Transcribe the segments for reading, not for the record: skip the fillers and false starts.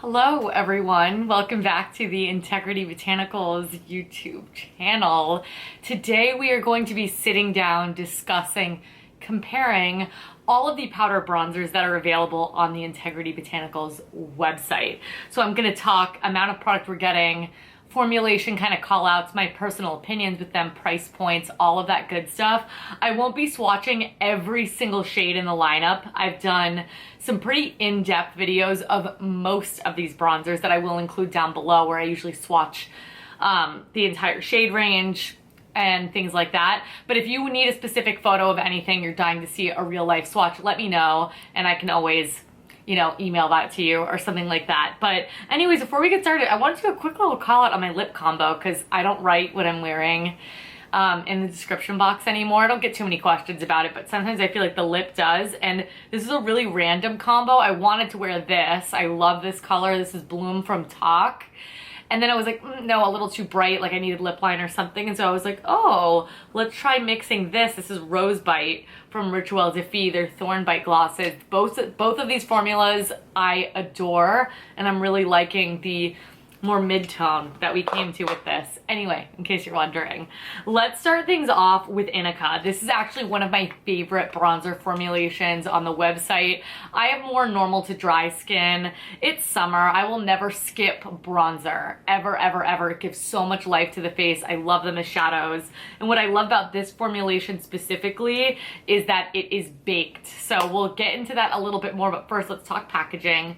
Hello everyone, welcome back to the Integrity Botanicals YouTube channel. Today we are going to be sitting down discussing, comparing all of the powder bronzers that are available on the Integrity Botanicals website. So I'm going to talk amount of product we're getting, formulation kind of call outs, my personal opinions with them, price points, all of that good stuff. I won't be swatching every single shade in the lineup. I've done some pretty in-depth videos of most of these bronzers that I will include down below, where I usually swatch the entire shade range and things like that. But if you need a specific photo of anything, you're dying to see a real life swatch, let me know and I can always email that to you or something like that. But anyways, before we get started, I wanted to do a quick little call out on my lip combo because I don't write what I'm wearing in the description box anymore. I don't get too many questions about it, but sometimes I feel like the lip does. And this is a really random combo. I wanted to wear this. I love this color. This is Bloom from Talk. And then I was like, no, a little too bright, like I needed lip line or something. And so I was like, oh, let's try mixing this. This is Rosebite from Rituel de Fille. They're Thornbite glosses. Both of these formulas I adore, and I'm really liking the more mid-tone that we came to with this. Anyway, in case you're wondering, let's start things off with INIKA. This is actually one of my favorite bronzer formulations on the website. I have more normal to dry skin. It's summer. I will never skip bronzer, ever, ever, ever. It gives so much life to the face. I love them as shadows. And what I love about this formulation specifically is that it is baked. So we'll get into that a little bit more, but first let's talk packaging.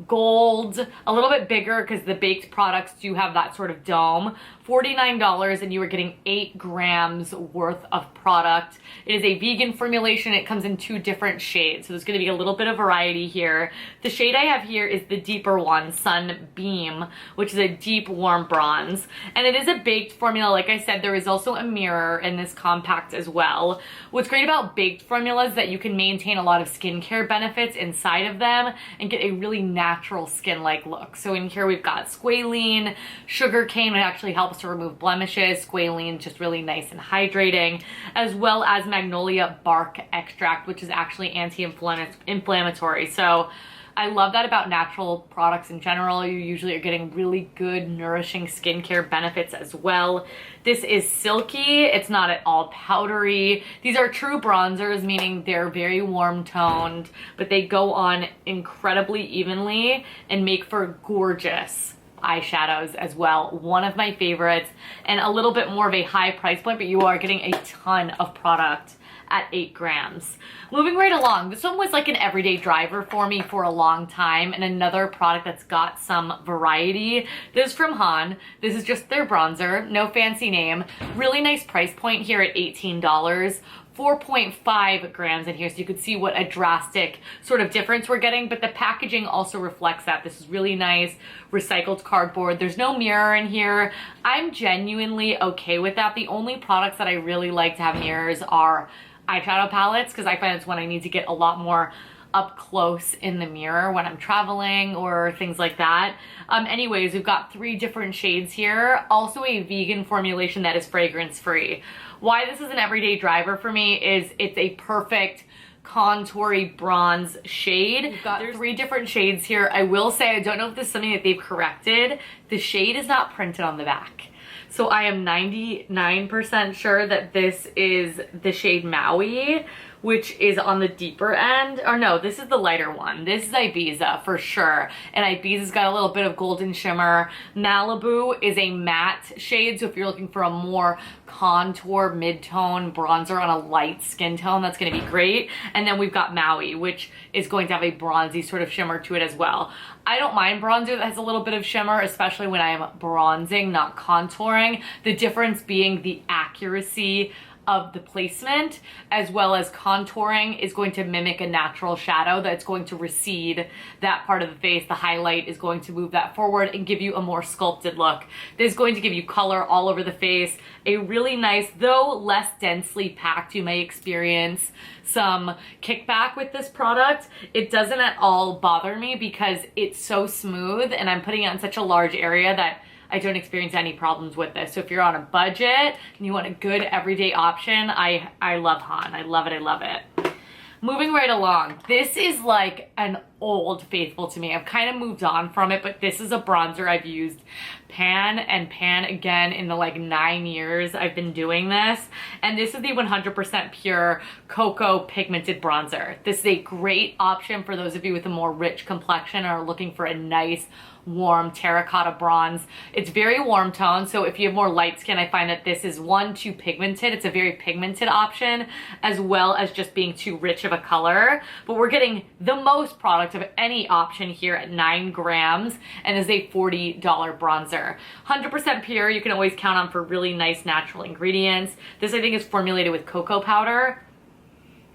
Gold, a little bit bigger because the baked products do have that sort of dome. $49, and you are getting 8 grams worth of product. It is a vegan formulation. It comes in 2 different shades, so there's going to be a little bit of variety here. The shade I have here is the deeper one, Sunbeam, which is a deep warm bronze, and it is a baked formula. Like I said, there is also a mirror in this compact as well. What's great about baked formulas is that you can maintain a lot of skincare benefits inside of them and get a really natural skin-like look. So in here we've got squalene, sugarcane, it actually helps to remove blemishes. Squalene, just really nice and hydrating, as well as magnolia bark extract, which is actually anti-inflammatory. So I love that about natural products in general. You usually are getting really good, nourishing skincare benefits as well. This is silky. It's not at all powdery. These are true bronzers, meaning they're very warm toned, but they go on incredibly evenly and make for gorgeous eyeshadows as well. One of my favorites, and a little bit more of a high price point, but you are getting a ton of product at 8 grams. Moving right along, this one was like an everyday driver for me for a long time, and another product that's got some variety. This is from Han. This is just their bronzer, no fancy name. Really nice price point here at $18. 4.5 grams in here, so you could see what a drastic sort of difference we're getting, but the packaging also reflects that. This is really nice, recycled cardboard. There's no mirror in here. I'm genuinely okay with that. The only products that I really like to have mirrors are eyeshadow palettes, because I find it's when I need to get a lot more up close in the mirror when I'm traveling or things like that. Anyways, we've got 3 different shades here. Also a vegan formulation that is fragrance free. Why this is an everyday driver for me is it's a perfect contoury bronze shade. We've got 3 different shades here. I will say, I don't know if this is something that they've corrected. The shade is not printed on the back. So I am 99% sure that this is the shade Maui, which is on the deeper end. Or no, this is the lighter one. This is Ibiza for sure. And Ibiza's got a little bit of golden shimmer. Malibu is a matte shade, so if you're looking for a more contour mid-tone bronzer on a light skin tone, that's gonna be great. And then we've got Maui, which is going to have a bronzy sort of shimmer to it as well. I don't mind bronzer that has a little bit of shimmer, especially when I am bronzing, not contouring. The difference being the accuracy of the placement, as well as contouring is going to mimic a natural shadow that's going to recede that part of the face. The highlight is going to move that forward and give you a more sculpted look. This is going to give you color all over the face. A really nice, though less densely packed, you may experience some kickback with this product. It doesn't at all bother me because it's so smooth and I'm putting it on such a large area that I don't experience any problems with this. So if you're on a budget and you want a good everyday option, I love Han. I love it, I love it. Moving right along, this is like an old faithful to me. I've kind of moved on from it, but this is a bronzer I've used pan and pan again in the like 9 years I've been doing this. And this is the 100% pure cocoa pigmented bronzer. This is a great option for those of you with a more rich complexion or are looking for a nice warm terracotta bronze. It's very warm tone, so if you have more light skin, I find that this is too pigmented. It's a very pigmented option, as well as just being too rich of a color. But we're getting the most product of any option here at 9 grams, and is a $40 bronzer. 100% pure, you can always count on for really nice natural ingredients. This I think is formulated with cocoa powder.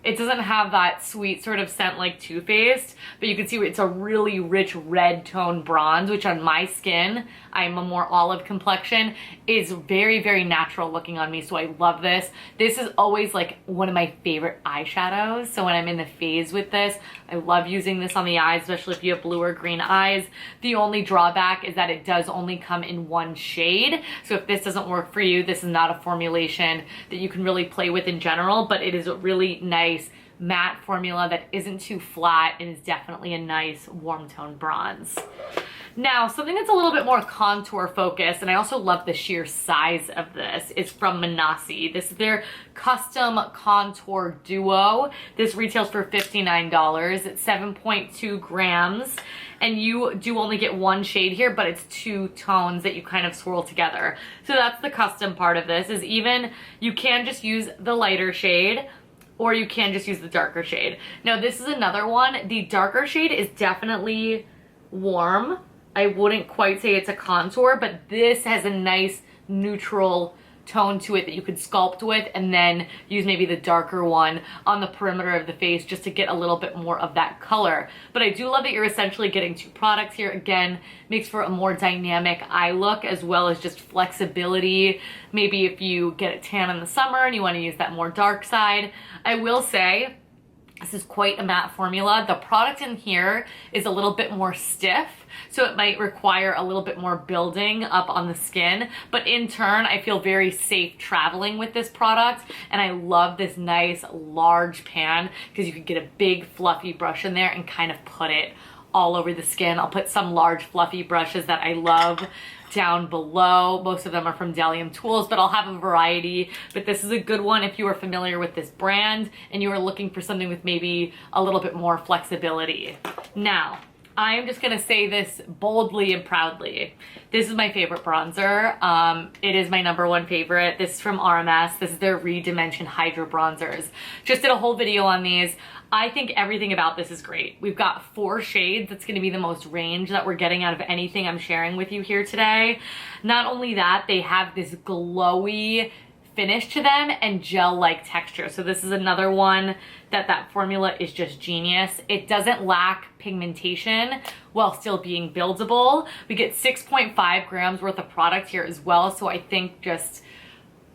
It doesn't have that sweet sort of scent like Too Faced, but you can see it's a really rich red tone bronze, which on my skin, I'm a more olive complexion, is very, very natural looking on me. So I love this. This is always like one of my favorite eyeshadows. So when I'm in the phase with this, I love using this on the eyes, especially if you have blue or green eyes. The only drawback is that it does only come in one shade. So if this doesn't work for you, this is not a formulation that you can really play with in general, but it is a really nice matte formula that isn't too flat and is definitely a nice warm tone bronze. Now, something that's a little bit more contour focused, and I also love the sheer size of this, is from Manasi. This is their custom contour duo. This retails for $59. It's 7.2 grams. And you do only get one shade here, but it's 2 tones that you kind of swirl together. So that's the custom part of this, is even you can just use the lighter shade, or you can just use the darker shade. Now this is another one. The darker shade is definitely warm. I wouldn't quite say it's a contour, but this has a nice neutral tone to it that you could sculpt with, and then use maybe the darker one on the perimeter of the face just to get a little bit more of that color. But I do love that you're essentially getting 2 products here. Again, makes for a more dynamic eye look, as well as just flexibility. Maybe if you get a tan in the summer and you want to use that more dark side. I will say, this is quite a matte formula. The product in here is a little bit more stiff, so it might require a little bit more building up on the skin. But in turn, I feel very safe traveling with this product. And I love this nice large pan because you can get a big fluffy brush in there and kind of put it all over the skin. I'll put some large fluffy brushes that I love down below. Most of them are from Delium Tools, but I'll have a variety. But this is a good one if you are familiar with this brand and you are looking for something with maybe a little bit more flexibility. Now, I'm just gonna say this boldly and proudly. This is my favorite bronzer. It is my #1 favorite. This is from RMS. This is their Redimension Hydra Bronzers. Just did a whole video on these. I think everything about this is great. We've got 4 shades. That's gonna be the most range that we're getting out of anything I'm sharing with you here today. Not only that, they have this glowy finish to them and gel-like texture. So this is another one that formula is just genius. It doesn't lack pigmentation while still being buildable. We get 6.5 grams worth of product here as well. So I think just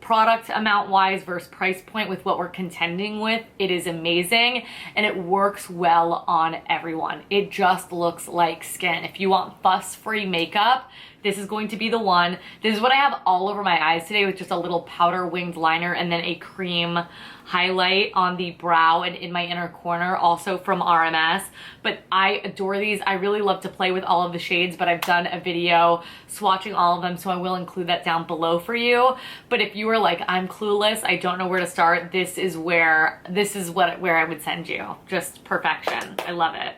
product amount wise versus price point with what we're contending with, it is amazing, and it works well on everyone. It just looks like skin. If you want fuss-free makeup, this is going to be the one. This is what I have all over my eyes today, with just a little powder winged liner and then a cream highlight on the brow and in my inner corner, also from RMS. But I adore these. I really love to play with all of the shades, but I've done a video swatching all of them, so I will include that down below for you. But if you were like, I'm clueless, I don't know where to start, this is where I would send you. Just perfection. I love it.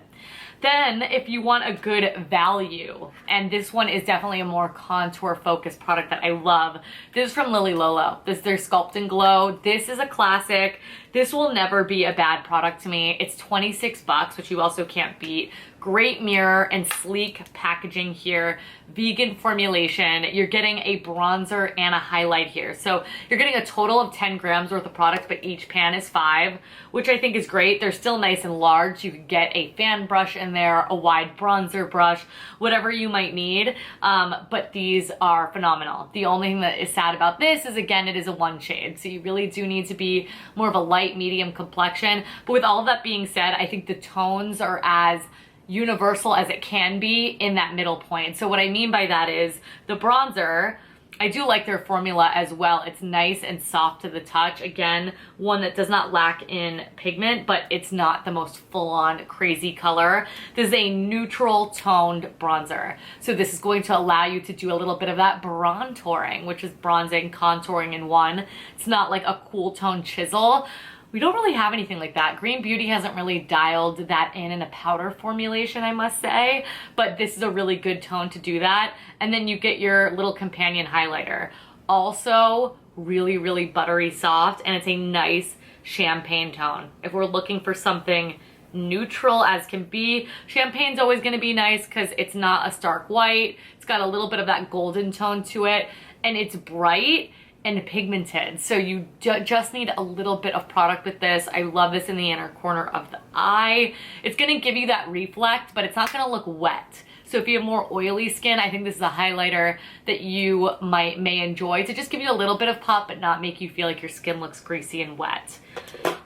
Then if you want a good value, and this one is definitely a more contour focused product that I love. This is from Lily Lolo. This is their Sculpt and Glow. This is a classic. This will never be a bad product to me. It's 26 bucks, which you also can't beat. Great mirror and sleek packaging here. Vegan formulation. You're getting a bronzer and a highlight here. So you're getting a total of 10 grams worth of product, but each pan is 5, which I think is great. They're still nice and large. You could get a fan brush in there, a wide bronzer brush, whatever you might need. But these are phenomenal. The only thing that is sad about this is, again, it is a 1 shade. So you really do need to be more of a light medium complexion. But with all of that being said, I think the tones are as universal as it can be in that middle point. So what I mean by that is the bronzer, I do like their formula as well. It's nice and soft to the touch. Again, one that does not lack in pigment, but it's not the most full-on crazy color. This is a neutral toned bronzer. So this is going to allow you to do a little bit of that bronzing, which is bronzing, contouring in one. It's not like a cool tone chisel. We don't really have anything like that. Green Beauty hasn't really dialed that in a powder formulation, I must say, but this is a really good tone to do that. And then you get your little companion highlighter. Also really, really buttery soft, and it's a nice champagne tone. If we're looking for something neutral as can be, champagne's always gonna be nice because it's not a stark white. It's got a little bit of that golden tone to it, and it's bright and pigmented, so you just need a little bit of product with this. I love this in the inner corner of the eye. It's gonna give you that reflect, but it's not gonna look wet. So if you have more oily skin, I think this is a highlighter that you may enjoy to just give you a little bit of pop, but not make you feel like your skin looks greasy and wet.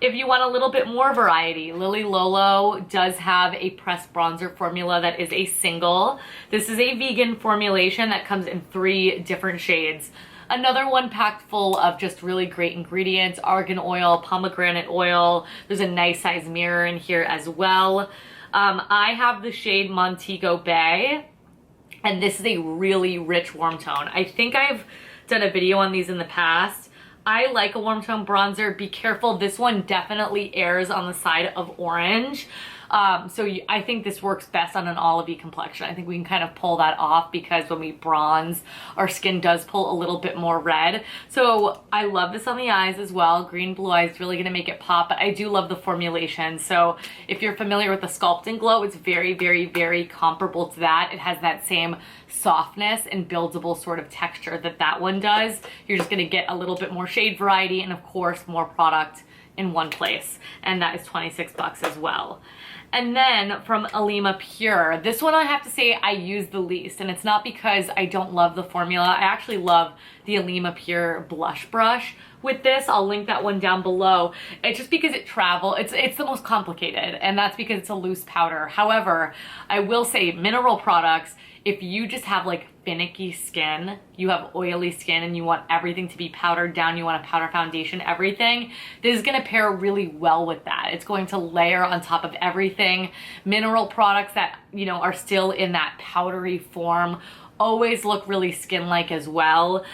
If you want a little bit more variety, Lily Lolo does have a pressed bronzer formula that is a single. This is a vegan formulation that comes in 3 different shades. Another one packed full of just really great ingredients: argan oil, pomegranate oil. There's a nice size mirror in here as well. I have the shade Montego Bay, and this is a really rich warm tone. I think I've done a video on these in the past. I like a warm tone bronzer. Be careful, this one definitely errs on the side of orange. I think this works best on an olivey complexion. I think we can kind of pull that off because when we bronze, our skin does pull a little bit more red. So I love this on the eyes as well. Green blue eyes really gonna make it pop, but I do love the formulation. So if you're familiar with the Sculpt and Glow, it's very, very, very comparable to that. It has that same softness and buildable sort of texture that that one does. You're just gonna get a little bit more shade variety and of course more product in one place, and that is 26 bucks as well. And then from Alima Pure, this one I have to say I use the least, and it's not because I don't love the formula. I actually love the Alima Pure blush brush with this. I'll link that one down below. It's just because it's the most complicated, and that's because it's a loose powder. However, I will say mineral products, if you just have like finicky skin, you have oily skin and you want everything to be powdered down, you want a powder foundation, everything, this is gonna pair really well with that. It's going to layer on top of everything. Mineral products that, you know, are still in that powdery form always look really skin-like as well.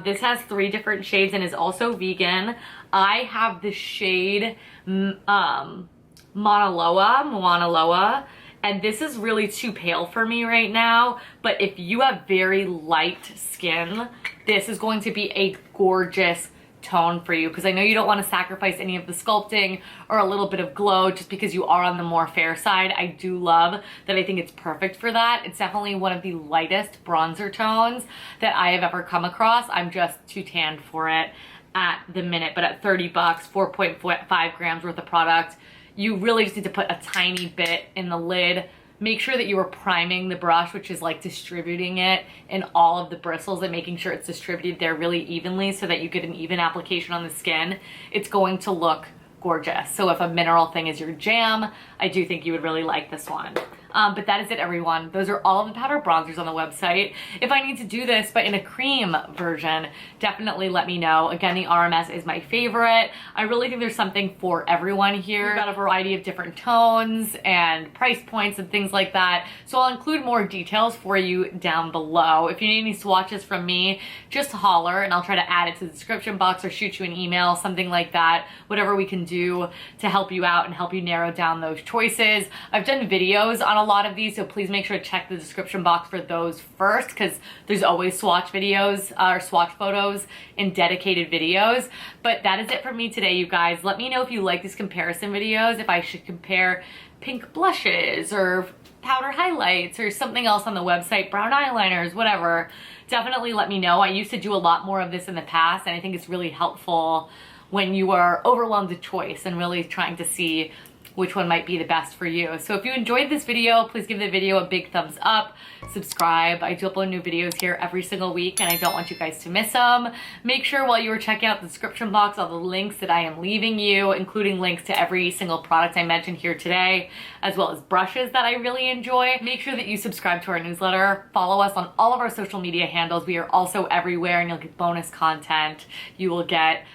This has 3 different shades and is also vegan. I have the shade Mauna Loa, and this is really too pale for me right now, but if you have very light skin, this is going to be a gorgeous tone for you, because I know you don't want to sacrifice any of the sculpting or a little bit of glow just because you are on the more fair side. I do love that. I think it's perfect for that. It's definitely one of the lightest bronzer tones that I have ever come across. I'm just too tanned for it at the minute, but at 30 bucks, 4.5 grams worth of product, you really just need to put a tiny bit in the lid. Make sure that you are priming the brush, which is like distributing it in all of the bristles and making sure it's distributed there really evenly so that you get an even application on the skin. It's going to look gorgeous. So if a mineral thing is your jam, I do think you would really like this one. But that is it, everyone. Those are all of the powder bronzers on the website. If I need to do this, but in a cream version, definitely let me know. Again, the RMS is my favorite. I really think there's something for everyone here. We've got a variety of different tones and price points and things like that. So I'll include more details for you down below. If you need any swatches from me, just holler and I'll try to add it to the description box or shoot you an email, something like that. Whatever we can do to help you out and help you narrow down those choices. I've done videos on a lot of these, so please make sure to check the description box for those first, because there's always swatch videos or swatch photos in dedicated videos. But that is it for me today, you guys. Let me know if you like these comparison videos, if I should compare pink blushes or powder highlights or something else on the website, brown eyeliners, whatever. Definitely let me know. I used to do a lot more of this in the past, and I think it's really helpful when you are overwhelmed with choice and really trying to see which one might be the best for you. So if you enjoyed this video, please give the video a big thumbs up, subscribe. I do upload new videos here every single week and I don't want you guys to miss them. Make sure while you were checking out the description box, all the links that I am leaving you, including links to every single product I mentioned here today, as well as brushes that I really enjoy. Make sure that you subscribe to our newsletter, follow us on all of our social media handles. We are also everywhere and you'll get bonus content. You will get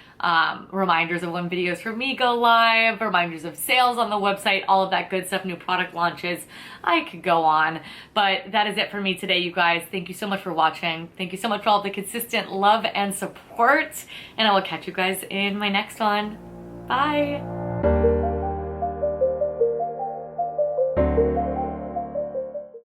reminders of when videos from me go live, reminders of sales on the website, all of that good stuff, new product launches. I could go on, but that is it for me today, you guys. Thank you so much for watching. Thank you so much for all the consistent love and support, and I will catch you guys in my next one. Bye.